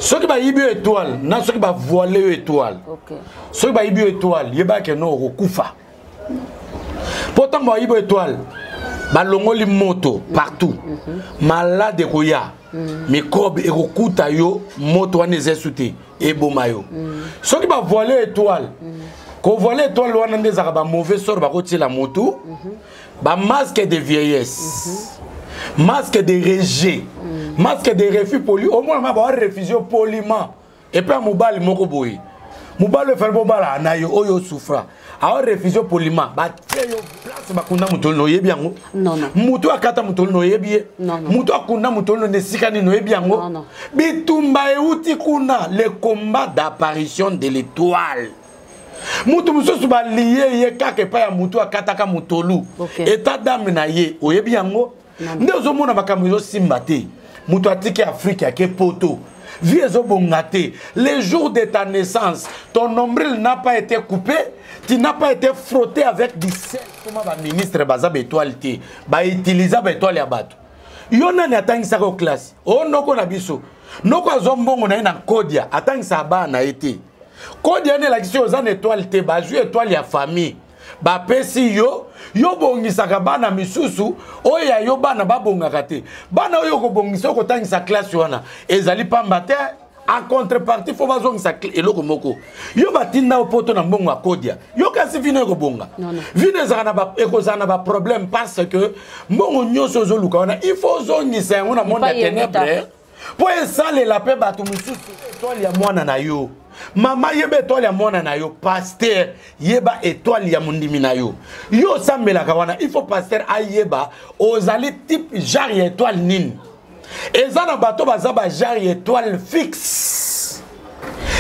Ceux qui ont une étoile, ceux qui ont voilé une étoile. Ceux qui ont une étoile, ils ont kufa. Pourtant, ils ont une étoile. Ils ont une moto partout. Malade koya. Mais comme ils ont une moto, ils ont et bomayo. Ceux qui ont voilé une étoile, quand vous voilez l'étoile, ils ont un mauvais sort, ils ont la moto. Masque de vieillesse. Masque de rejet. Masque de refus poli. Au moins, on va refuser poliment. Et puis, Moubal, Mokoboui. Moubal, le fait Moubal, Anayo, Oyo souffra. Alors, refuser poliment. Bah, tiens, place, Bakunda Moutol, no yebiango. Non, non. Moutou Akata Moutol, no yebie. Non, non. Moutou Akunda Moutol, no Sikani, no yebiango. Non, non. Bitumba et Outikuna, le combat d'apparition de l'étoile. Moutou Moussou va lier, yekake pa ya Moutou Akataka Moutolou. État d'âme na ye, o yebiango. Nous avons un simbate. Moutou atiki Afrique ke poto. Le jour de ta naissance, ton nombril n'a pas été coupé, tu n'as pas été frotté avec du sel. Comment va ministre Bazab étoile te, ba utiliser étoile ya bato. Yona ni atangi sa ko classe. Oh noko na biso. Noko azombongo na ina kodia, atangi sa ba na été. Kodia ne la kisio za étoile te, ba ju étoile ya famille. Ba pesi yo bongisaka bana misusu oya yo bana babongaka te bana oyo ko bongisa ko tangisa classe wana ezali pamba te en contrepartie faut bazongisa eloko moko yo batinda opoto na mbongo akodia yo kasi vino ko bonga vino ezana ba ekozana ba problème parce que mbongo nyoso zo luka wana il faut zongisa yango na monde ténèbres pour esale la paix batu misusu étoile ya mwana na yo. Mama yeba étoile ya mwana na yo, pasteur yeba étoile ya mundimi na yo. Yo sambela kawana, il faut pasteur ayeba ozali type genre étoile nini. Ezana bato bazaba genre étoile fixe.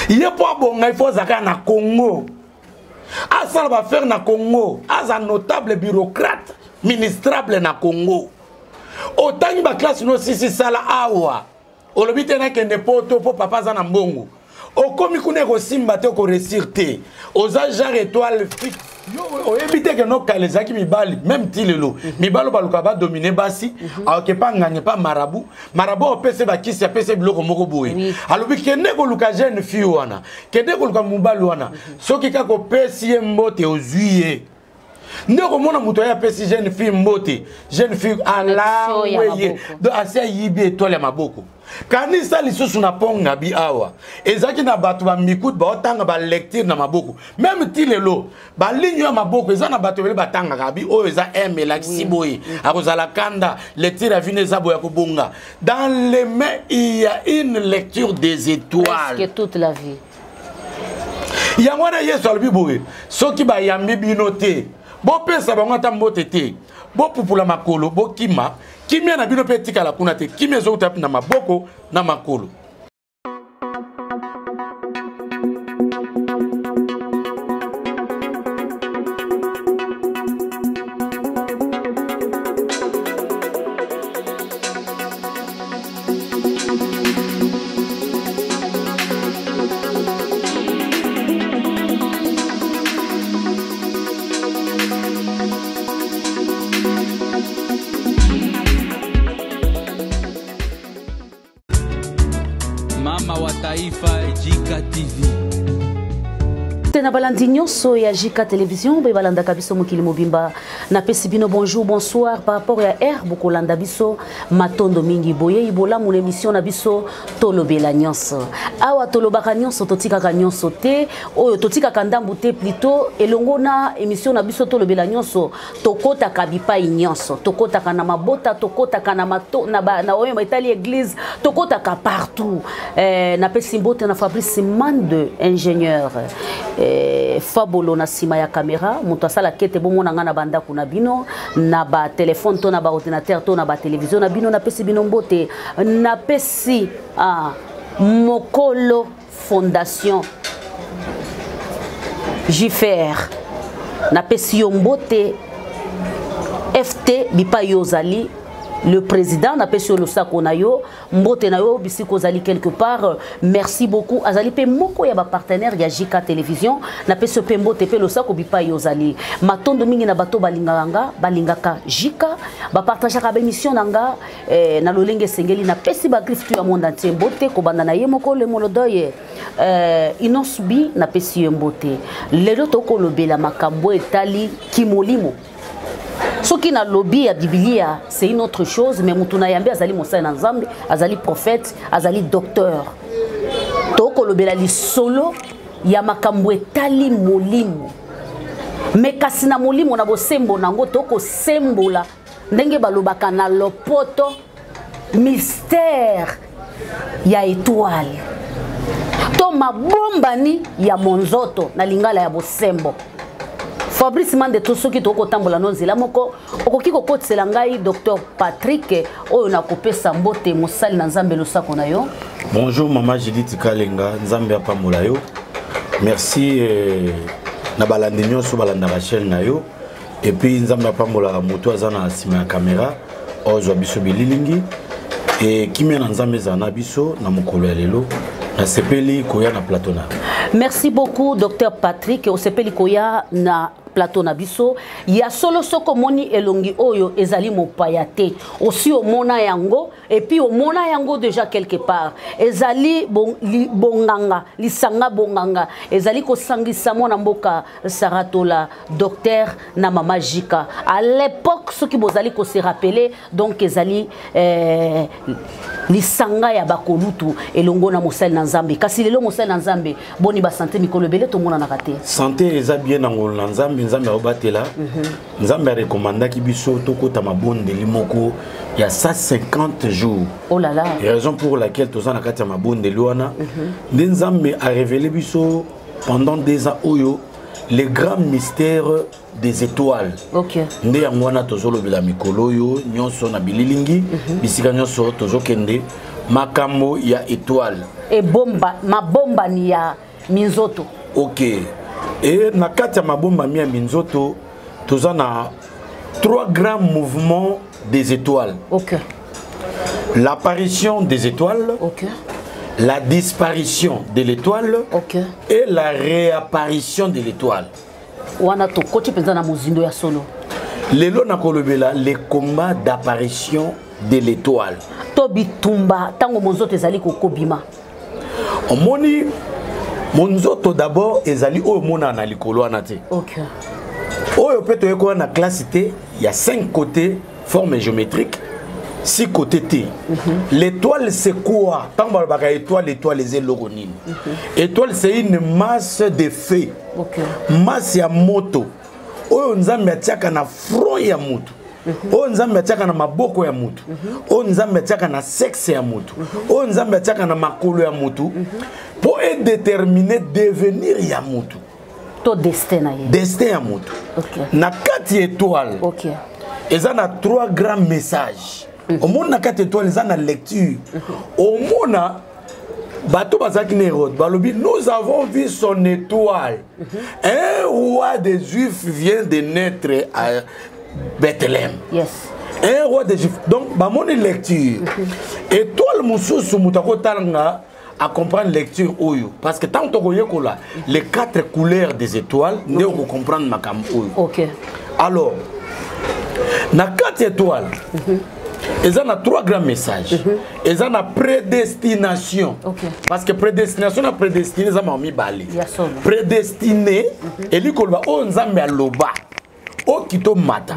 Yepo bonga il faut zaka na Congo. Asa va faire na Congo, asa notable bureaucrate, ministrable na Congo. Otangi ba classe no sisi sala awa. Olobite na kende poto po papa za na mbongo. Au comme il simba te ko resirte aux genre étoile fixe yo éviter que nos kalezaki mibali même tilelo mibalo baluka ba dominer basi alors pas nganye pas marabout marabout pese ba kisi pese biloko moko boye alors bi kende ko luka jeune fille wana kende ko luka mubali wana soki ka ko pesi mbote ozuye ndeko mona muto ya pesi jeune fille ala weye do asia yibi étoile ya maboko. Kanisa lisusu na ponga bi awa ezaki na batu ba mikut ba otanga ba lecture na maboko même tilelo ba ligne ya maboko eza na batu bele batanga kabi o eza la siboye akozala kanda lecture avine za boya ko bonga dans les mains il y a une lecture des étoiles presque toute la vie yangwana yeso albi boye soki ba yambi binote bo pesa bango tambote te bo pupula makolo bo kima kimia na bino pe tika la kuna te kimia zo utapi na maboko na makolo. Na balandi nyonso ya Jika Télévision be balanda kabiso mokili mobimba na pesi bino bonjour bonsoir par rapport ya herbe kolanda biso matondo mingi boye ibola mon émission na biso tolobela nyonso awa tolobaka nyonso totikaka nyonso te oyo totikaka ndambu te plutôt elongo na émission na biso tolobela nyonso tokota kabipa nyonso tokota kana mabota tokota kana mato na oyo itali église tokota ka partout na pesi mbote na Fabrice Mande ingénieur Fabolo na sima ya caméra muto asala kete bomona ngana banda kuna bino na ba téléphone to na ba ordinateur to na ba télévision na bino na pesi bino mbote na pesi Mokolo Fondation JFR na pesi yo mbote FT bipa yozali le président n'a pas sur le sac on a yo mbote na yo bisiko zali quelque part merci beaucoup azali pe moko ya ba partenaire ya JK télévision n'a pas ce pe mbote pe le sac obipa yo zali matondo mingi na bato balingaka JK ba partager ba émission nanga na lolenge sengeli na pesi ba griffe tu ya monde entier mbote ko banda na ye moko le molodoye inosubi na pesi mbote lelo toko lobela makambo etali kimolimo. Ce qui na lobby à Biblia, c'est une autre chose, mais Moutouna Yambe azali Moussa Nzambe, azali prophète, azali docteur. Toko lobela li solo ya makambo etali molimo. Mais kasina molimo na bo sembo nango toko sembola ndenge balobaka na lopoto mystère ya étoile. To mabombani ya monzoto na lingala ya bosembo. Fabrice Mande tout ce qui est au tambola non zela moko okoki ko kotsela ngai Dr Patrick oyo na kopesa mbote mosali na Nzambe lo sako na yo. Bonjour maman Judith Kalenga Nzambe apamola yo. Merci na balandi nyonso balanda ba chaîne na yo et puis Nzambe apamola moto azana sima ya caméra ozo biso bililingi et kimia na Nzambe zana biso na mokolo ya lelo na sepeli koya na plateau na. Merci beaucoup Dr Patrick o sepeli koya na plateau na biso ya solo soko moni elongi oyo ezali mopayate aussi au mona yango et puis au mona yango déjà quelque part ezali bonganga lisanga bonganga ezali ko sangisa mona mboka Saratola docteur na mama Jika à l'époque ce qui bozali ko se rappeler donc ezali lisanga ya bakolutu elongo na mosali na Nzambe kasi lelo mosali na Nzambe boni ba santé mikolo bele to mona na raté santé eza bien ngolo na Nzambe Nzambe obatela Nzambe a recommandé ki biso tokota mabonde limoko il y a 150 jours. Oh là là. Et raison pour laquelle tozana kati mabonde luana Nzambe a révélé biso pendant des ans oyo les grands mystères des étoiles. OK. Nde yangwana tozolo bila mikolo yo nyonso na bililingi bisika nyonso tozokende makambo ya étoile. Et bomba ma bomba ni ya minzoto. OK. Et na kati ya mabomba mia minzoto tozana 3 grands mouvements des étoiles. OK. L'apparition des étoiles. OK. La disparition de l'étoile. OK. Et la réapparition de l'étoile. Wana to koti penza na muzindo ya solo. Lelo na kolobela les combats d'apparition de l'étoile. To bitumba tango monzoto ezali kokobima. Omoni monzoto d'abord ezali oyo mona na likolo ana te. OK. Oyo peto yeko na classe T, il y a 5 côtés forme géométrique, 6 côtés T. L'étoile c'est quoi? Tant que l'étoile, l'étoile est l'oronine. Étoile c'est une masse de feu. OK. Masse ya moto. Oyo nzambe atiaka na front ya moto. Oyo nzambe atiaka na maboko ya moto. Oyo nzambe atiaka na sexe ya moto. Oyo nzambe atiaka na makolo ya moto. Pour déterminer devenir ya moto. To destin ya. Destin ya moto. OK. Na 4 étoiles. OK. Eza na 3 grands messages. Au monde na 4 étoiles eza na lecture. Au monde bato bazaki na Hérode balobi nous avons vu son étoile. Un roi des Juifs vient de naître à Bethléem. Yes. Un roi des Juifs. Donc ba moni lecture. Étoile mususu mutako talanga à comprendre lecture oyo parce que tant que là les 4 couleurs des étoiles ne ko comprendre makam oyo. OK. Alors na 4 étoiles ils ont 3 grands messages. Ils ont la prédestination. Okay. Parce que prédestination, la prédestiné, ça m'a mis balé. Prédestiné, et lui, on va nzambe à loba. O kito mata.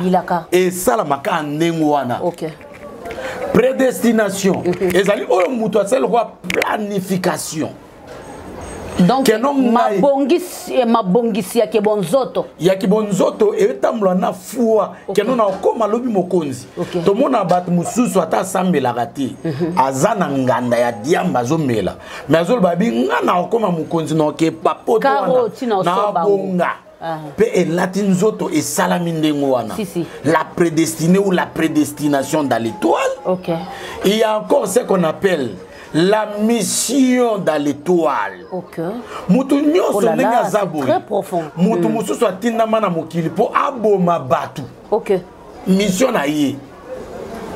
Et ça, la maka nengwana. OK. Prédestination. Et ça, on mouto, c'est le roi planification. Donc, ma bongisi ya kibonzoto. Ya kibonzoto etamlo na fuwa keno na okoma lobi mokonzi. To mona bat mususu ata sambela rati. Azana nganda ya diamba zomela. Mais azol babi ngana okoma mokonzi no ke papoto na bonga. Pe elatin zoto et salaminde ngwana. La prédestinée ou la prédestination dans l'étoile. OK. Il y a encore ce qu'on appelle la mission dans l'étoile. OK. Très profond. Mutu mususu atinda mana mokili po aboma batu. OK. Mission na ye.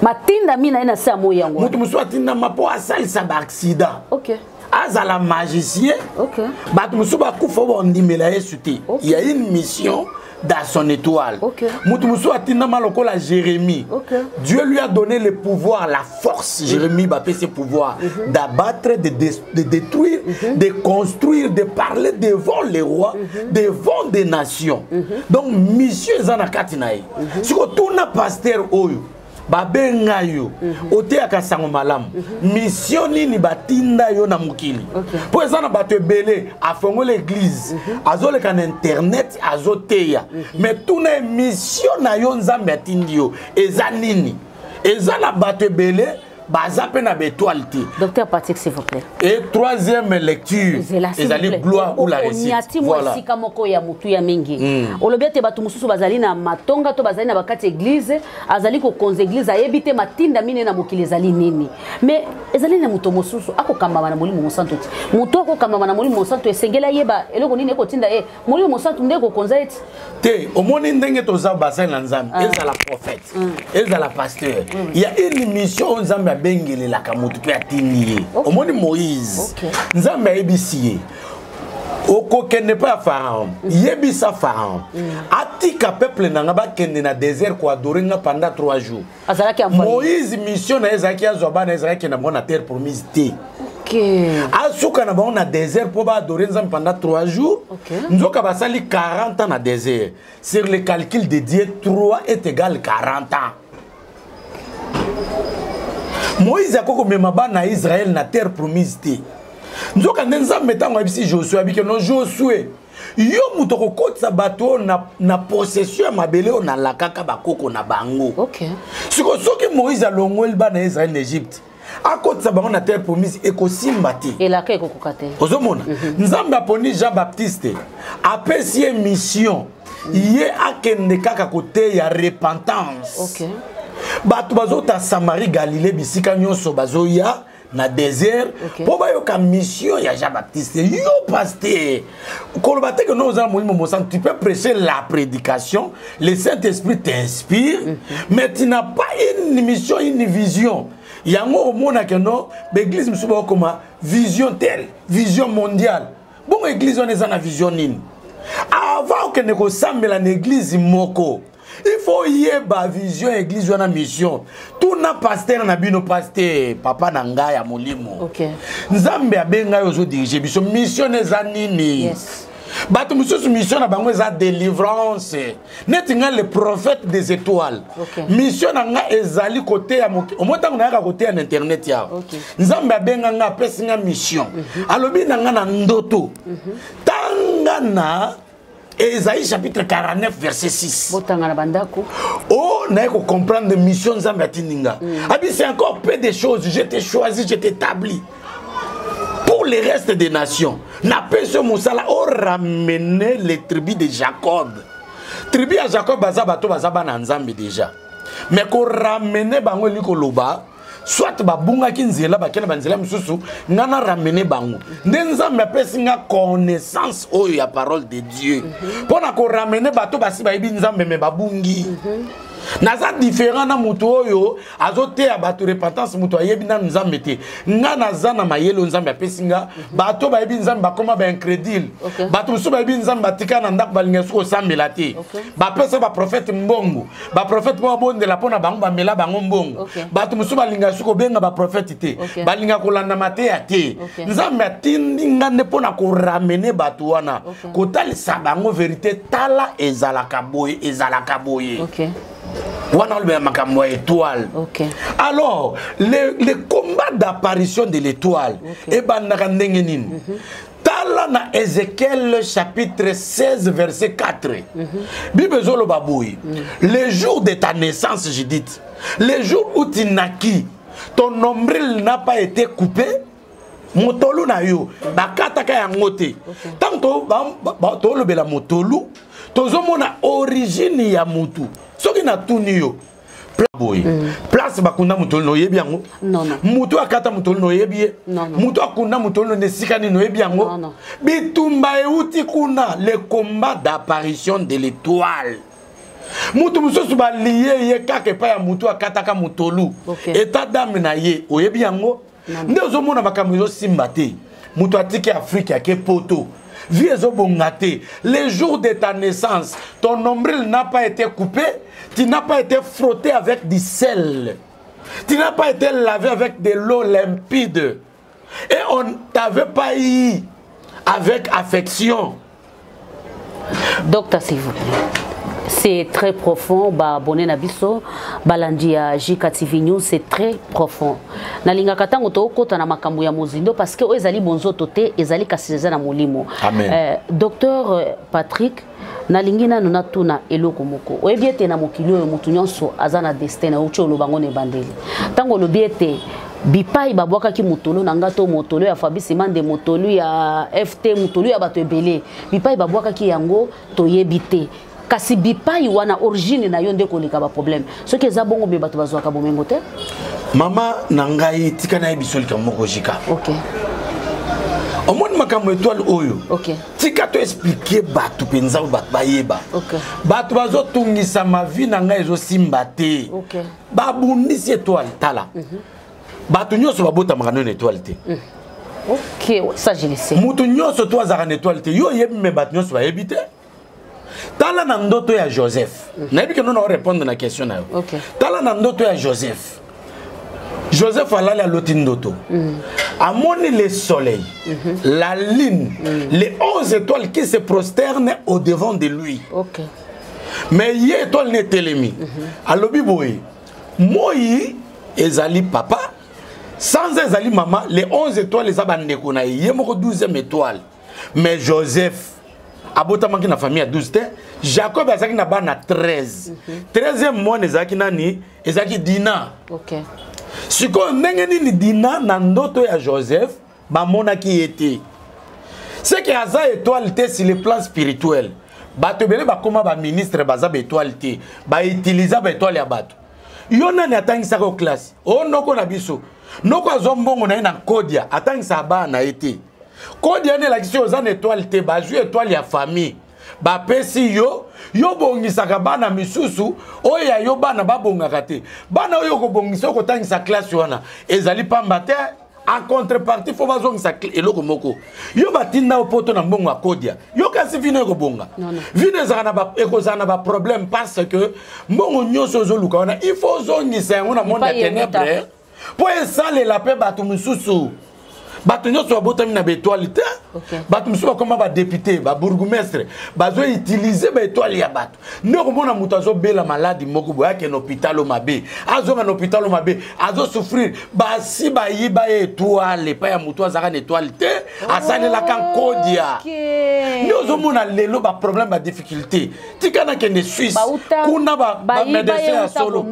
Matinda mina ina sa moyango. Mutu musu atinda mapo asali sa ba accident. OK. Azala magicien. OK. Batu musu ba kufa ba ndimela yesuti. Il y a une mission dans son étoile. OK. Mutu musu atinda maloko la Jérémie. OK. Dieu lui a donné le pouvoir, la force. Jérémie va faire ses pouvoirs d'abattre, de détruire, de construire, de parler devant les rois, devant des nations. Donc mission zanakati nae. Si ko tuna pasteur oyo babenga yo oteaka sango malamu mission nini batinda yo na mukili po ezana bato ebele afongo l'église azoleka na internet azoteya mais tuna mission na yo nzambe atindi yo eza nini ezana bato ebele baza pe na bétoile. Docteur Patrick, s'il vous plaît. Et troisième lecture, ezali gloire ou la réussite. Voilà. Sika moko ya mutu ya mingi. Olobete batu mususu bazali na matonga to bazali na bakati église, azali ko konza église ayebite matinda mine na mokili ezali nini. Mais ezali na muto mususu akokamba na molimo mosanto. Muto akokamba na molimo mosanto esengela yeba eloko nini ekotinda molimo mosanto ndeko konza eti. Te omoni ndenge toza basali na nzambe, ezala prophète, ezala pasteur. Il y a une mission nzambe bengele la kamutu pe atini omoni Moïse nzambe ebisiye okoke ne pas Pharaon yebisa Pharaon atika peuple nanga ba kende na désert ko adorer nga pendant 3 jours Moïse mission na ezaki azoba na ezaki na bona terre promise te asuka na bona désert pour ba adorer nzambe pendant 3 jours nzoka basali 40 ans na désert sur le calcul de Dieu 3 est égal 40 ans. Moïse a koko mema bana Israël na terre promise te. Nzoka nzambe tango abisi Josué abike no Josué. Yo mutoko kotsa bato na possession mabele na lakaka bakoko na bango. OK. Siko soki Moïse a longwel bana Israël en Égypte. Akotsa bango na terre promise ekosimba te. Elaka ekokokate. Ozomona. Nzambe aponi Jean Baptiste apesi mission. Ye akende kaka kote ya repentance. OK. Bato bazota Samarie Galilée bisika nyonso bazoya na désert po bayoka mission ya Jean Baptiste yo pasteur koloba te que nous allons molimo mosan tu peux prêcher la prédication le Saint-Esprit t'inspire mais tu n'as pas une mission une vision yango omona que non l'église msuba comme vision telle vision mondiale bon église on est en vision nini avant que ne ko sambela l'église moko. Il faut y avoir vision église ou une mission. Tout na pasteur na bino pasteur papa nanga ya molimo. OK. Nzambe abenga yo zo diriger biso mission ezanini. Yes. Bato mususu mission na bango eza délivrance. Netinga le prophète des étoiles. Mission nga ezali côté ya omota nga côté ya internet ya. Nzambe abenga nga pesinga mission. Alobi nanga na ndoto. Tanga na Esaïe chapitre 49 verset 6. Oh, n'a pas comprendre la mission de Zambatininga. C'est encore peu de choses. Je t'ai choisi, je t'ai établi. Pour le reste des nations, n'a pas ce Moussala au ramener les tribus de Jacob. Tribu à Jacob, Bazabato, Bazaba Nanzambi déjà. Mais qu'on ramène Bango Likoloba. Soit babunga kinzela bakena banzela mususu ngana ramener bango nzambe apesinga connaissance oyo ya parole de Dieu pona ko ramener bato basi ba ibi nzambe me babungi naza différent na mutu oyo azote ya bato repentance mutu ayebi na nzambe te ngana zana mayelo nzambe apesinga bato ba ibi nzambe bakoma ba incrédule bato musu ba ibi nzambe batika na ndako balinga suko sambela te ba pesa ba prophète mbongo ba prophète mo bondela pona bango ba mela bango mbongo bato musu balinga suko benga ba prophète te balinga kolanda mate ya te nzambe atindi ngane pona ko ramener bato wana kotalisa bango vérité tala ezalaka boye étoile. Alors, le combat d'apparition de l'étoile est dans Ézéchiel chapitre 16 verset 4. Bible zolo baboui. Le jour de ta naissance, j'ai dit, le jour où tu naquis, ton nombril n'a pas été coupé. Motolu na yo bakata ka yangote tanto ba tolo bela motolu tozomona origine ya mutu soki na tuni yo boy place bakunda mutolu no yebi yango non mutu akata mutolu no yebi mutu akunda mutolu no nesikani no yebi yango bitumba euti kuna le combat d'apparition de l'étoile mutu mususu ba lié ye kaka pa ya mutu akataka mutolu état d'âme na ye oyebi yango nde ozomona makambo ezosimba te mutu atiki Afrique ake poto vie ezobonga te le jour de ta naissance ton nombril n'a pas été coupé, tu n'as pas été frotté avec du sel, tu n'as pas été lavé avec de l'eau limpide et on t'avait pas eu avec affection. Docteur, s'il vous plaît. C'est très profond, abonné na biso, balandi ya JK TV News, c'est très profond. Na linga katango to kota na makambo ya mozindo parce que ezali bonzoto te, ezali kaseza na molimo. Docteur Patrick, na lingina nuna tuna eloko moko. Oyebiete na mokili oyo mutu nyonso azana destin na ucho lobango ne bandeli. Tango lobiete bipai babwaka ki motolo na ngato motolo ya Fabrice Mande motolo ya FT motolo ya bato ebele. Bipai babwaka ki yango toyebite. Kasi bipai wana origine na yo ndeko lika ba problème soki eza bongo be bato bazwaka bomengo te mama na ngai tika na ebisoli ka moko jika OK omoni makambo étoile oyo OK tika to expliquer bato penza bato bayeba OK bato bazotungisa ma vie na ngai ezo simba te OK babundisi étoile tala bato nyonso babota makano na étoile te OK ça je le sais mutu nyonso to azaka na étoile te yo yebi me bato nyonso bayebi te. Tala na ndoto ya Joseph. Nayebi ke nous répondre na question na yo. OK. Tala na ndoto ya Joseph. Joseph alali aloti ndoto. Amoni le soleil, la lune, les 11 étoiles qui se prosternent au devant de lui. OK. Mais ye étoile ne telemi. Alobi boye. Moi ezali papa, sans ezali maman, les 11 étoiles les abandeko na ye moko 12e étoile. Mais Joseph abotamaki na famille à 12 te Jacob azaki na bana 13 13e mois ezaki nani ezaki Dina. OK. Siko ndenge nini Dina na ndoto ya Joseph bamonaki ete c'est que aza étoile te sur le plan spirituel bato bele bakoma ba ministre baza ba étoile te ba utiliser ba étoile ya bato yo nani atangisa ko classe o noko na biso noko azombongo na ina kodia atangisa bana ete Quand il y a une étoile, tu as une étoile ya famille. Ba pesi yo bongisaka bana misusu oya yo bana babongaka te. Bana oyo ko bongisa ko tangisa classe wana. Ezali pamba te en contrepartie faut bazongisa eloko moko. Yo batinda opoto na mbongo akodia. Yo kasi vino ko bonga. Vino ezana ba ekozana ba problème parce que mbongo nyoso zo luka wana il faut zongisa yango na monde ya ténèbres. Pour esale la paix batu misusu. Bato nyonso babotami na étoile te bato musu bakoma ba député ba bourgmestre bazo utiliser ba étoile ya bato ndeko mona mutu azo bela maladi moko boyake na hôpital mabe azo na hôpital mabe azo souffrir basi ba yiba étoile pa ya mutu azaka na étoile te asalela kan kodia nyozo mona lelo ba problème ba difficulté tikana kende Suisse kuna ba médecin ya solo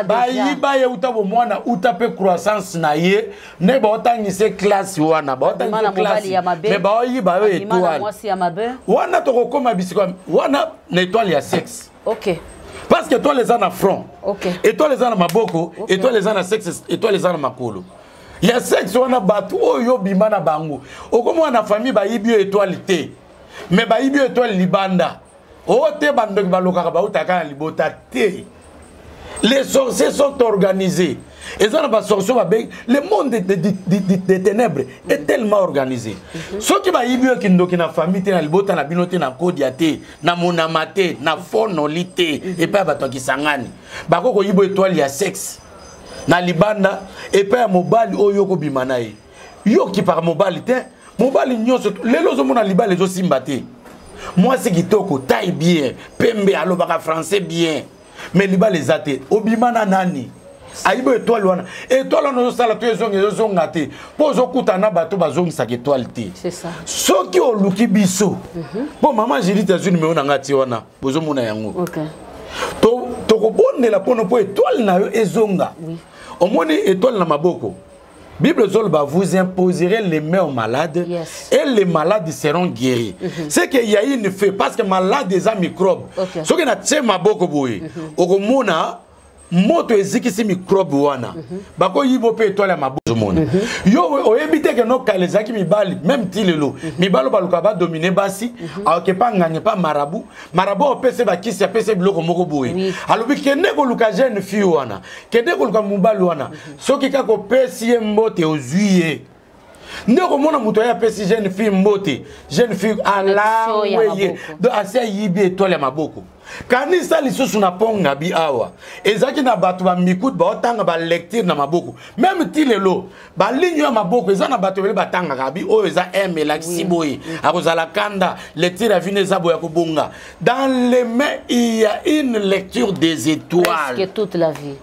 ba yiba ye utabo mwana utape croissance na ye ne ba otangise classe wana ba otangise classe mais ba oyiba yo étoile wana to kokoma bisiko wana na étoile ya sexe. OK. Parce que toi les ans na front. OK. Étoile les ans na maboko, étoile les ans na sexe, étoile les ans na makolo. Ya sexe wana batu oyo bima na bango. Okomo na famille ba yibi étoile te. Mais ba yibi étoile libanda. O te bando ba lokaka ba utaka libota te. Les sorciers sont organisés. Et ça, le monde des ténèbres est tellement organisé. Ce qui va y avoir une famille, na libota na binote na kodiate, na monamate, na fonolite, et pas bato qui sangani. Bako ko yibo étoile ya sexe. Na libanda et pas mobile oyoko bimanae. Yo qui par mobile te, mobile nyoso les lozo mona libale les osimbate. Moi c'est qui toko taille bien, pembe alo baka français bien. Mais libale les até, obimana nani. Aibo étoile wana étoile no sala to ezonga te pozo kutana bato bazongisa étoile te c'est ça soki oluki biso bon maman j'ai dit tazuni me ona ngati wana bozo mona yango OK to ko bonela pono po étoile na yo ezonga omoni étoile na maboko Bible Zolba, vous imposerez les mains aux malades et les malades seront guéris. C'est qu'il y a une fait parce que malade des microbes. Ce que na tse maboko boy. Okomona moto ezikisi microbe wana bako yibo pe étoile ya mabozo mona yo oyebite ke no kalezaki mibali même tilelo mibalo baluka ba dominer basi aoke pa nganye pa marabu opese ba kisi apese biloko moko boye alobi kende ko luka jeune fille wana kende ko luka mubali wana soki kako pesi mbote ozuye ndeko mona muto ya pesi jeune fille mbote jeune fille ala weye do asia yibi étoile ya maboko kanisa lisusu na ponga bi awa ezaki na batu ba mikut ba otanga ba lecture na maboko même tilelo ba ligne ya maboko eza na batu bele batanga kabi o eza la siboye akozala kanda lecture ya vine zabo ya kobonga dans les mains il y a une lecture des étoiles presque toute la vie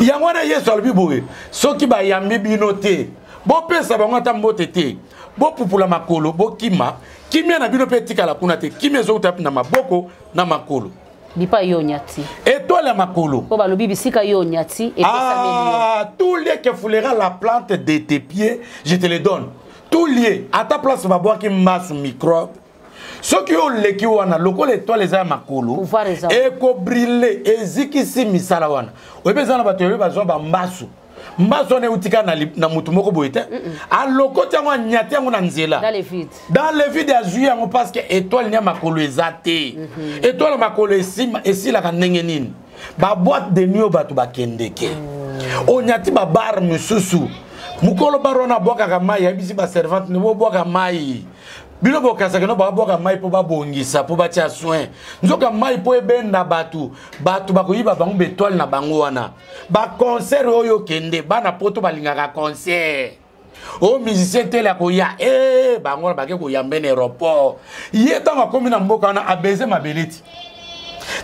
yangwana yesu albi boye soki ba yambi bino te bo pesa bango ata mbote te bo pupula makolo bo kima kimia na bino pe tikala kuna te kimia zo utapi na maboko na makolo bipa yo nyati étoile ya makolo po balobi bisika yo nyati et tout lieu que foulera la plante de tes pieds je te le donne tout lieu à ta place va boire qui masse microbe ce qui ont leki wana lokola étoile za makolo et ko briller ezikisi misala wana oyebeza na bato bazo ba mbasu mbaso ne utika na mutu moko boyete aloko tiango nyati yango na nzela dans le vide azui yango parce que étoile nya makolo ezate étoile makolo esila ka ndenge nini ba boîte de nuit bato bakendeke o nyati ba bar mususu mukolo barona boka ka mai yabisi ba servante ne bo boka mai bino bokasa ke no ba boka mai po ba bongisa po ba tia soin nzoka mai po ebenda batu bakoyiba bango bétoile na bango wana ba concert oyo kende bana poto balingaka concert o musicien tele akoya bango ba ke ko yambe na aéroport ye tanga komi na mboka na abeze mabeleti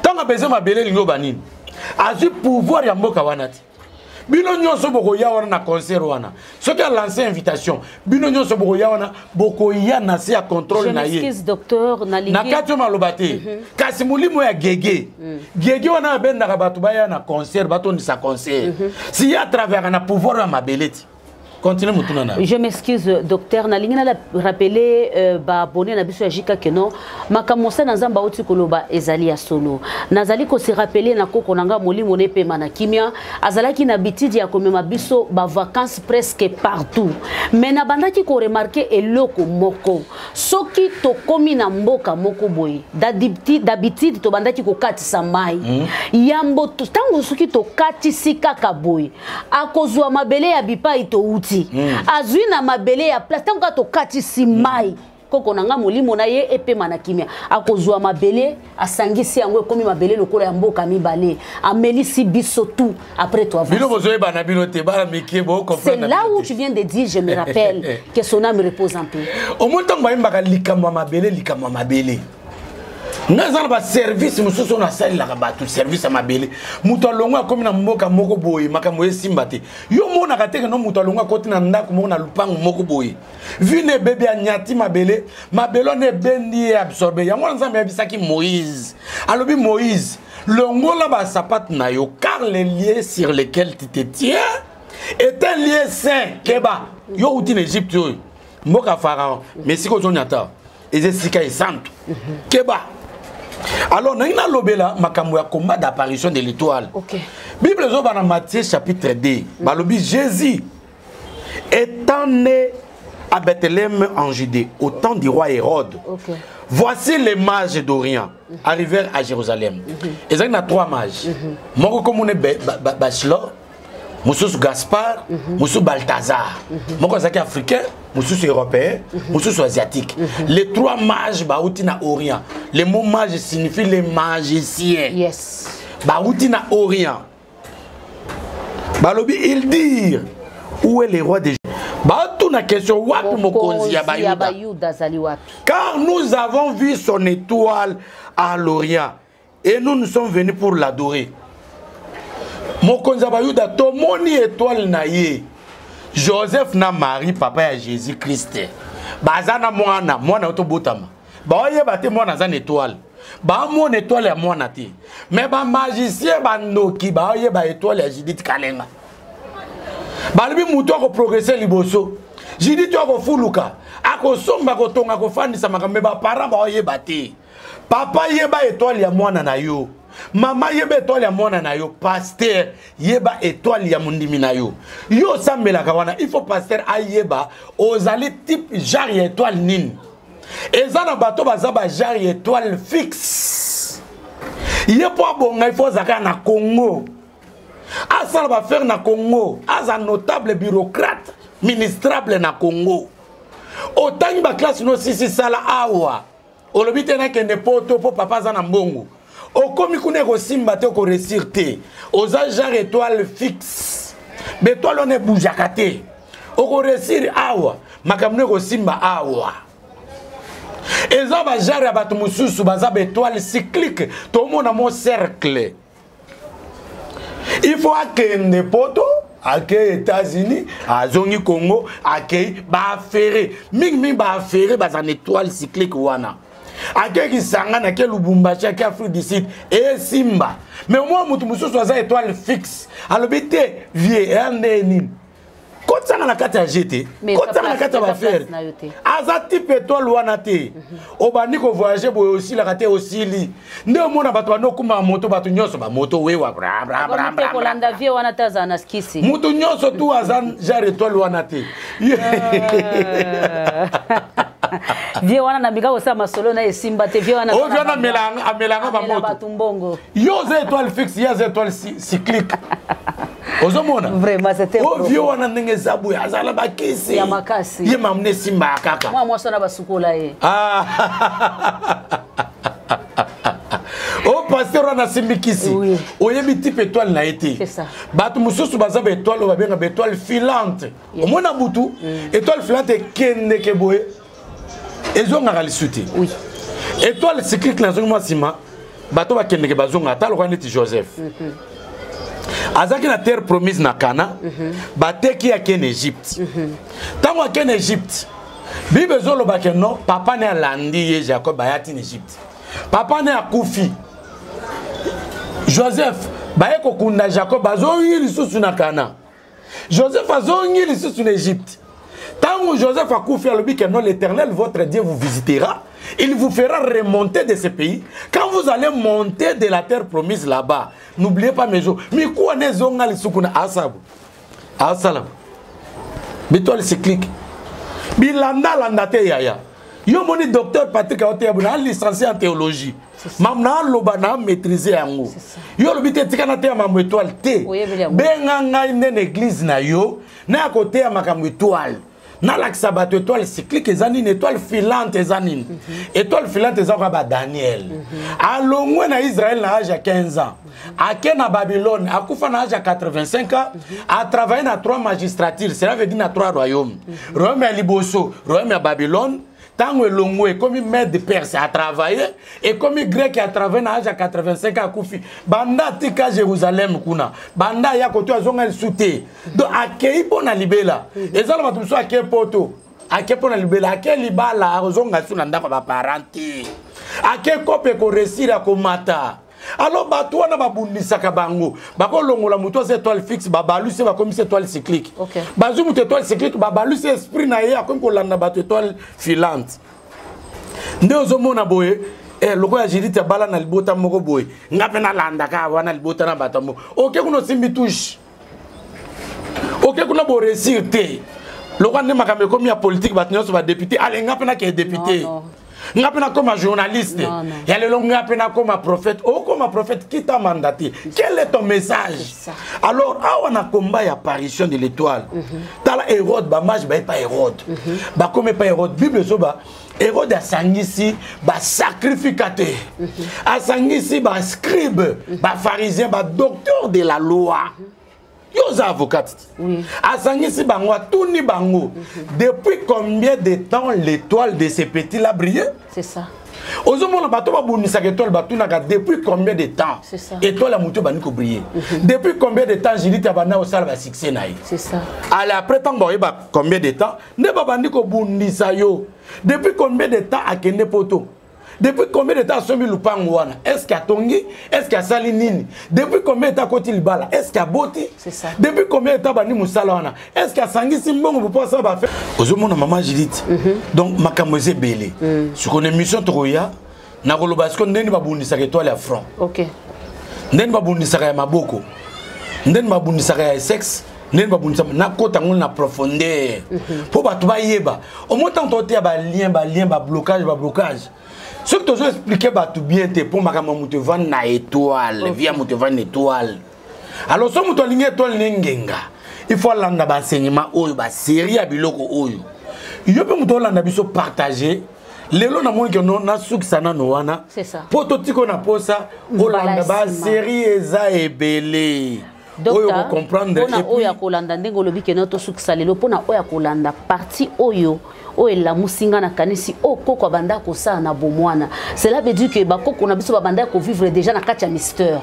tanga abeze mabeleli ngo banini azu pouvoir ya mboka wana ti bino nyonso boko ya wana na concert wana soki a lancé invitation bino nyonso boko ya wana boko ya na se ya contrôle na ye je m'excuse docteur na kati maloba te kasi mulimo ya gege gege wana abendaka bato baya na concert batondisa concert si ya travers na pouvoir ya mabeleti. Continue mutuna. Je m'excuse docteur nalingi na rappeler ba abonné na biso ya Jika Keno makamosa na nzamba oti koloba ezali ya solo nazali ko se rappeler na koko nanga molimo ne pe mana kimia azalaki na bitidi ya komema biso ba vacances presque partout mais na bandaki ko remarquer eloko moko soki to komi na mboka moko boye d'habitude to bandaki ko katisa mai yambo tango soki to katisi kaka boye akozwa mabele ya bipa ito uti azui na mabele ya place tango to katisi mai koko nanga molimo na ye epe manakimia akozwa mabele asangisi yango komi mabele lokola ya mboka mibale amelisi biso tout après toi c'est là où tu viens de dire je me rappelle que son âme repose en paix au moins tango mbaka likamwa mabele nazana ba service mususu na sali la bato service à mabele muto longa komi na mboka moko boye makambo esimba te yo mona kateke no muto longa koti na ndako moko na lupango moko boye vine bébé anyati mabele ne bendi absorber yango nzambe yabisaki Moïse alobi Moïse longola ba sapate na yo car les liens sur lesquels tu te tiens est un lien saint keba yo uti en Égypte yo mboka pharaon mais siko zonyata ezesika esantu keba. Alors, nous avons lobela makambo ya combat d'apparition de l'étoile. Okay. Bible zo dans Matthieu chapitre 2. Balobi Jésus étant né à Bethléem en Judée au temps du roi Hérode. Okay. Voici les mages d'Orient arrivèrent à Jérusalem. Ils ont 3 mages. Moko komune Bachelor, Moussous Gaspard, Moussous Balthazar. Moko zaki africain, Moussous européen, Moussous asiatique. Les 3 mages baouti na Orient. Le mot mage signifie les magiciens. Yes. Baouti na Orient. Balobi ils dirent où est le roi des Juifs. Baoutou na question wapi mokonzi ya Bayuda. Car nous avons vu son étoile à l'Orient et nous sommes venus pour l'adorer. Mokonza Bayuda to moni étoile na ye Joseph na Marie papa ya Jésus Christ bazana mwana to botama ba oye bate mwana za étoile ba mon étoile ya mwana te mais ba magicien ba noki ba oye ba étoile ya Judith Kalenga ba libi muto ko progresser liboso Judith ko fuluka ako somba ko tonga ko fandisa makambe ba para ba oye bate papa ye ba étoile ya mwana na yo Mama yeba étoile ya mwana na yo, pasteur yeba étoile ya mundimi na yo. Yo sambela kawana, il faut pasteur ayeba ozali type genre ya étoile nini. Ezana bato bazaba genre ya étoile fixe. Yepo abonga il faut zaka na Congo. Asala ba faire na Congo, as un notable bureaucrate ministrable na Congo. Autant ba classe no sisi sala awa. Olobite na kende poto po papa za na mbongo. Okomi kune ko simba te ko réussir te. Oza genre étoile fixe. Bétoile on est boujakate. Oko réussir awa, makamne ko simba awa. Eza ba genre ya batu mususu baza étoile cyclique. Tout le monde a mon cercle. Il faut akende poto, akei États-Unis, azongi Congo, akei ba ferré. Ming ba ferré ba en étoile cyclique wana. Akei Kisanga na ke Lubumbashi, akei Afrique du Sud et Simba. Mais moi mutu mususu za étoile fixe. Alobité vie nini. Kotanga na kata GT, kotanga na kata ba faire. Aza type étoile wana te. Obani ko voyager boy aussi la kate aussi li. Nde omona bato bano kuma moto bato nyoso ba moto wewa bra bra bra bra. Ko landa vie wana ta za na skisi. Moto nyoso tu azan genre étoile wana te. Vie wana na bika ko sa masolo na esimba te vie wana. O vie wana amelanga ba moto. Batumbongo. Yo za étoile fixe, ya za étoile cyclique. Ozomona vraiment c'était o vieux wana ndenge zabu ya zala bakisi ya makasi ye mamne simba kaka moi sona basukola ye o pasteur wana simbikisi oyebi type étoile na été c'est ça batu mususu baza ba étoile ba benga étoile filante omona butu étoile filante kende ke boye ezonga galisuti oui étoile cyclique na zonga sima bato ba kende ke bazonga talo kwa neti Joseph Azaki na terre promise na Cana, bateki ya ken Égypte. Tango ya ken Égypte, Bible zolo bake non, papa ne alandi ye Jacob bayati en Égypte. Papa ne akufi. Joseph, baye kokunda Jacob bazongi lisusu na Cana. Joseph azongi lisusu na Égypte. Tango Joseph akufi alobi que non l'Éternel votre Dieu vous visitera. Il vous fera remonter de ce pays. Quand vous allez monter de la terre promise là-bas, n'oubliez pas mes jours. Mais quoi n'est-ce que asabu? Asalam. Bétoile cyclique. Bilanda landate yaya. Yo moni docteur Patrick Aoteabuna licencié en théologie. Mamna lobana maîtriser yango. Yo lobite tikana te mamu étoile te. Benga ngai nene église na yo na côté ya makambo étoile. Na laksa bato étoile cyclique ezani une étoile filante ezani. Étoile filante ezaka ba Daniel. Alongwe na Israël na âge à 15 ans. Ake na Babylone akufa na âge à 85 ans. A travaillé na 3 magistratures, cela veut dire na 3 royaumes. Royaume ya Liboso, royaume ya Babylone. Tango elongwe comme maître de Perse a travaillé et comme grec a travaillé na âge à 85 ans akufi. Banda tika Jérusalem kuna. Banda ya koto azonga souté. Donc akei pona libela. Ezala batu so akei poto. Akei pona libela, akei libala azonga suna ndako ba parenti. Akei kope ko réussir a komata. Alors batu wana babundisa kabango. Bako longola muto c'est étoile fixe babalu c'est ba comme c'est étoile cyclique. OK. Bazu muto étoile cyclique babalu c'est esprit na ye akom ko landa batu étoile filante. Nde ozomona boye loko ya jirite bala na libota moko boye. Ngape na landa ka wana libota na batamo. OK kuno simbi touche. OK kuna bo réussir te. Loko ne makambe comme ya politique batnyo ba député ale ngape na ke député. Ngapena comme journaliste, il y a le long ngapena comme prophète. Oh, comme prophète, qui t'a mandaté? Quel est ton message? Alors, on a combat l'apparition de l'étoile. Dans la Hérode, bah, moi, je ne pas Hérode. Bah, comme pas Hérode, Bible, Hérode a sangisi, bah, sacrificateur. A sangisi, bah, scribe, bah, pharisien, bah, docteur de la loi. Yo avocat. Asangisi bango tourni bango. Depuis combien de temps l'étoile de ces petits là brille? C'est ça. Ozomona bato ba bonisa étoile batunaka depuis combien de temps? C'est ça. Étoile a muto baniko briller. Depuis combien de temps Jilita bana osala ba succès naï? C'est ça. Allez après tant ba combien de temps? Ne ba bandiko bonisa yo. Depuis combien de temps akende poto? Depuis combien de temps Somi Lupangwana? Est-ce qu'il y a Tongi? Est-ce qu'il y a Salinini? Depuis combien de temps Kotil Bala? Est-ce qu'il y a Boti? C'est ça. Depuis combien de temps Bani Moussalana? Est-ce qu'il y a Sangi Simbongo pour pouvoir ça va faire? Ozomona maman Judith. Donc Makamose Belé. Sur une émission Troya, na kolobasiko ndeni ba bundisa étoile à front. OK. nden babundisaka ya maboko nden babundisaka ya sexe nden babundisaka na kota ngol na profondeur po bato bayeba au moins tant to te ba lien ba blocage ce que tu as expliqué bato bien te pour makama mutu van na étoile via mutu van étoile alors so mutu lingi étoile nengenga il faut landa ba enseignement oyo ba série ya biloko oyo yo pe mutu landa biso partager lelo na moni que non na suksana no wana c'est ça pototiko na posa olanda ba série eza ebele oyo ko comprendre et puis oya kolanda ndengo lobi ke noto suksa lelo pona oya kolanda partie oyo la musinga na kanisi koko banda ko sa na bomwana cela veut dire que bakoko na biso banda ko vivre déjà na katia mystère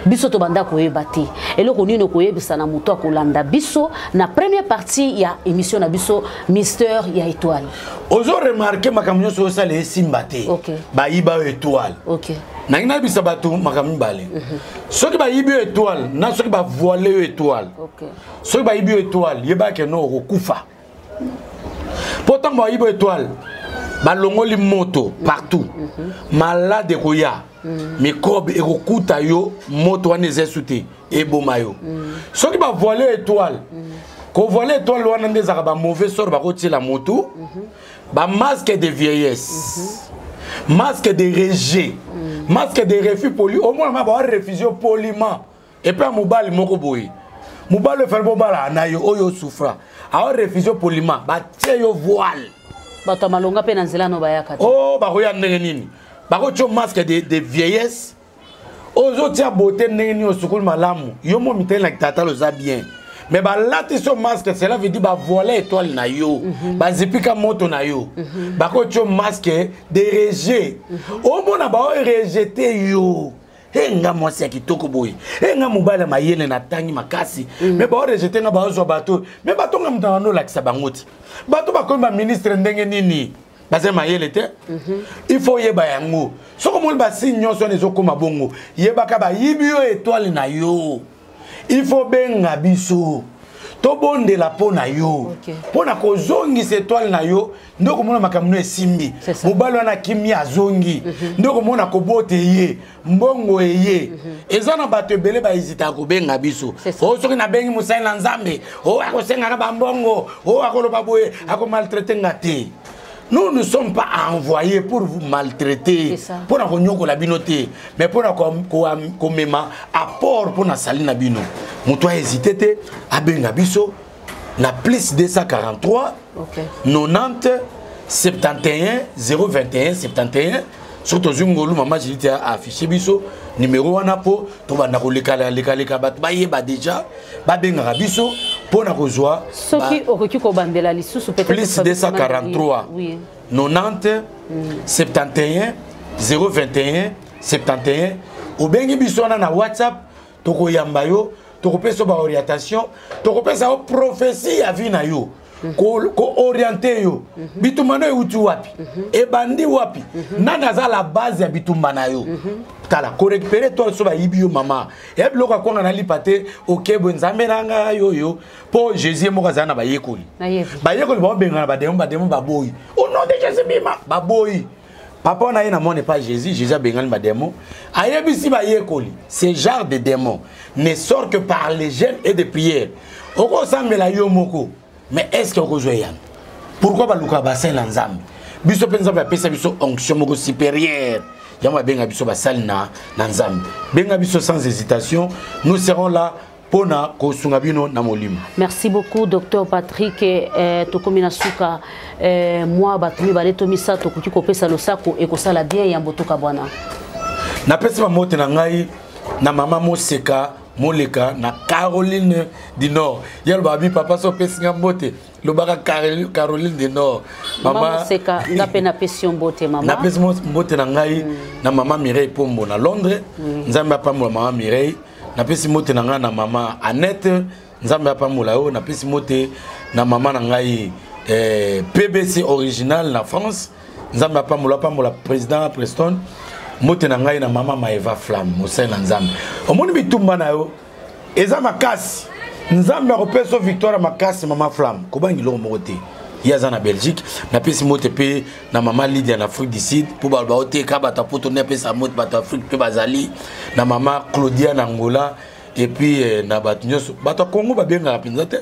biso to banda ko yebate eloko nino ko yebisa na muto kolanda biso na première partie ya émission na biso mystère ya étoile ozo remarquer makamyo so sa le simbate ba iba étoile OK nangina bisa batu makamyo bale soki ba ibi étoile na soki ba voiler étoile OK soki ba ibi étoile yeba ke no okufa pourtant ba ibi étoile ba longoli moto partout malade koya microbe ekokuta yo moto wana ezesute eboma yo soki ba voiler étoile ko voiler étoile wana ndezaka ba mauvais sort ba kotiela moto ba masque de vieillesse masque de rejet masque de refus poli au moins ba refusio poliment et puis mobile moko boy mobile fait bobala na yo oyo souffra a refusio poliment ba tie yo voile bato malonga pe na nzela no bayaka oh ba koya ndenge nini ba ko tio masque de vieillesse ozo tia beauté ndenge ni osukul malamu yo mo mitela tata lo za bien mais ba lati so masque cela veut dire ba voler étoile na yo ba zipika moto na yo ba ko tio masque de rejet o mona ba rejeter yo enga mwasi ya kitoko boy enga mobala mayele na tangi makasi mais ba rejeter nga ba zo bato mais bato nga mutano la kisa bangoti bato ba ko ba ministre ndenge nini baze mayele te il faut yeba yango soko mo ba signyo so nezo koma bongo yeba ka ba yibio étoile na yo il faut benga biso to bonde la pona yo pona ko zongi cette étoile na yo ndoko mona makamno esimbi mobalo na kimia zongi ndoko mona ko bote ye mbongo eye ezana bato ebele ba hésita ko benga biso o soki na bengi musai na nzambe o akosenga ba mbongo o akoloba boye ako maltraiter ngate. Nous ne sommes pas envoyés pour vous maltraiter, pour nous la binoté, mais pour nous même apport pour nous salir na bino. Moutoua hésité à bengabiso na plus 243 90 71 021 71 surtout zungolu maman j'ai dit affiché biso numéro wana po to banda ko lekala bat ba yeba déjà ba benga biso pour na kozwa soki okoki ko bandela lisusu peut-être plus 243 90 71 021 71 o bengi biso na WhatsApp to ko yamba yo to ko pesa ba orientation to ko pesa prophétie ya vie na yo ko orienter yo bitumano euti wapi e bandi wapi nana za la base ya bitumana yo tala ko récupérer toi so ba yibio mama e biloko akonga na lipate okebo nzambe nanga yo po Jésus mo kazana ba yekoli ba benga ba demo ba boy au nom de Jésus bima ba boy papa na ye na mone pas Jésus a benga ba demo ayebisi ba yekoli ce genre de démon ne sort que par les jeûnes et des prières oko sambela yo moko. Mais est-ce que vous avez pourquoi baluka bassin l'ensemble biso penza ba pesa biso onction moko supérieure yamba benga biso basal na nzambe benga biso sans hésitation nous serons là pour na kosunga bino na molimo. Merci beaucoup Docteur Patrick tokomina suka moi batumi baleto misa tokuki kopesa losako e kosala bien ya mbotoka bwana na pesa mote na ngai na mama Moseka Moleka na Caroline du Nord. Yel babi papa so pesinga mbote. Lo baka Caroline du Nord. Mama Seka ngape na pesion mbote mama. Na pesion mbote na ngai na mama Mireille Pombo na Londres. Nzambe apamula mama Mireille. Na pesion mbote na ngai na mama Annette. Nzambe apamula yo na pesion mbote na mama na ngai PBC original na France. Nzambe apamula président Preston. Mote na ngai na mama Maeva Flamme Mosela Nzambe omoni bitumba na yo eza makasi Nzambe akopeso victoire makasi mama Flamme kobangi lo mote yaza na Belgique na pesi mote pe na maman Lydia en Afrique du Sud pour ba ote ka bata poto na pesa mote bata Afrique pe bazali na maman Claudia na Angola et puis na batu nyonso bata Congo ba benga rapidement te.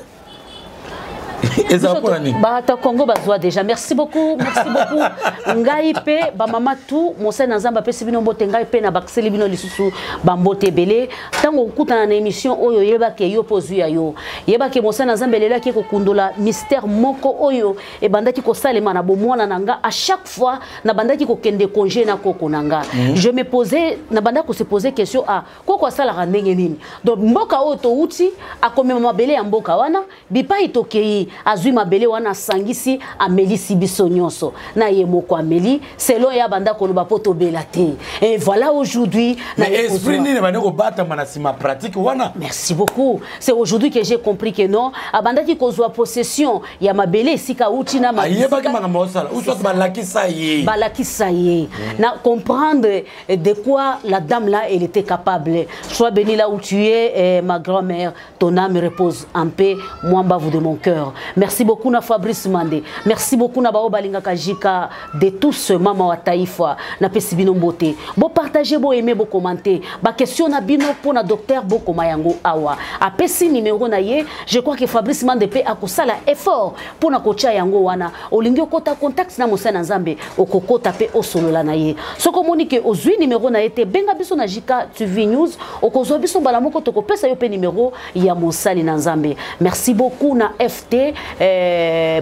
Bata Congo bazwa déjà. Merci beaucoup, merci beaucoup. Ngai pe ba mama tout mon sen nzamba pe sibino mbote ngai pe na bakseli bino lisusu ba mbote belé tango kuta na émission oyo yeba ke yo pozu ya yo. Yeba ke mon sen nzamba lela ki ko kundola mystère moko oyo e bandaki ko salema na bomwana nanga à chaque fois na bandaki ko kende congé na koko nanga. Je me posais na bandaki ko se poser question à koko sala ka ndenge nini. Donc mboka oyo to uti akomema mabele ya mboka wana bipa itokei azui mabele wana sangisi amelisi biso nyonso na ye moko ameli selon ya banda koloba poto belate. Et voilà aujourd'hui mais esprit ni bana ko bata manasima pratique wana. Merci beaucoup. C'est aujourd'hui que j'ai compris que non abanda ki kozwa possession ya mabele sika uti na mabele ayeba ki manga mosala ou soit balaki sa ye na comprendre de quoi la dame là elle était capable. Sois béni là où tu es ma grand-mère, ton âme repose en paix, moi vous de mon cœur. Merci beaucoup na Fabrice Mandé. Merci beaucoup na bao balinga kajika de tous maman wa taifa na pesi bino mbote. Bo partager, bo aimer, bo commenter. Ba question na bino pour na docteur Boko Mayango awa. A pesi numéro na ye, je crois que Fabrice Mandé pe akosala effort pour na kocha yango wana. Olingi okota contact na Mosana Nzambe okokota pe osolola na ye. Soko monique ozui numéro na yete benga biso na Jika TV News okozwa biso bala moko toko pesa yo pe numéro ya Mosali na Nzambe. Merci beaucoup na FT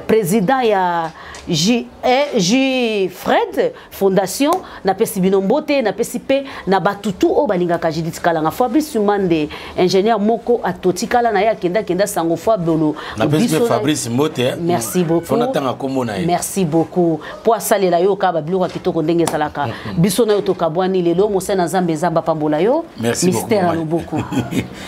président ya J Fred Fondation na pesi binombote na pesi pe na batutu o balinga ka Judith Kalanga Fabrice Mande ingénieur moko atotikala na ya kenda sango fabolo na pesi Fabrice Mbote. Merci beaucoup. Merci beaucoup pour salela yo ka ba biloko kitoko ndenge salaka biso na yo to kabwani lelo mosena Nzambe zamba pambola yo mystère beaucoup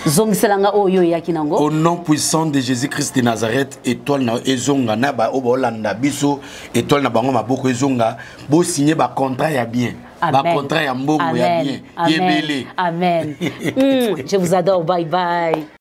zongiselanga oyo yakinango au nom puissant de Jésus-Christ de Nazareth étoile na ezonga na ba obolanda biso étoile na bango maboko ezonga bo signer ba contrat ya bien. Ba contrat ya mbongo ya bien. Amen. Amen. Je vous adore. Bye bye.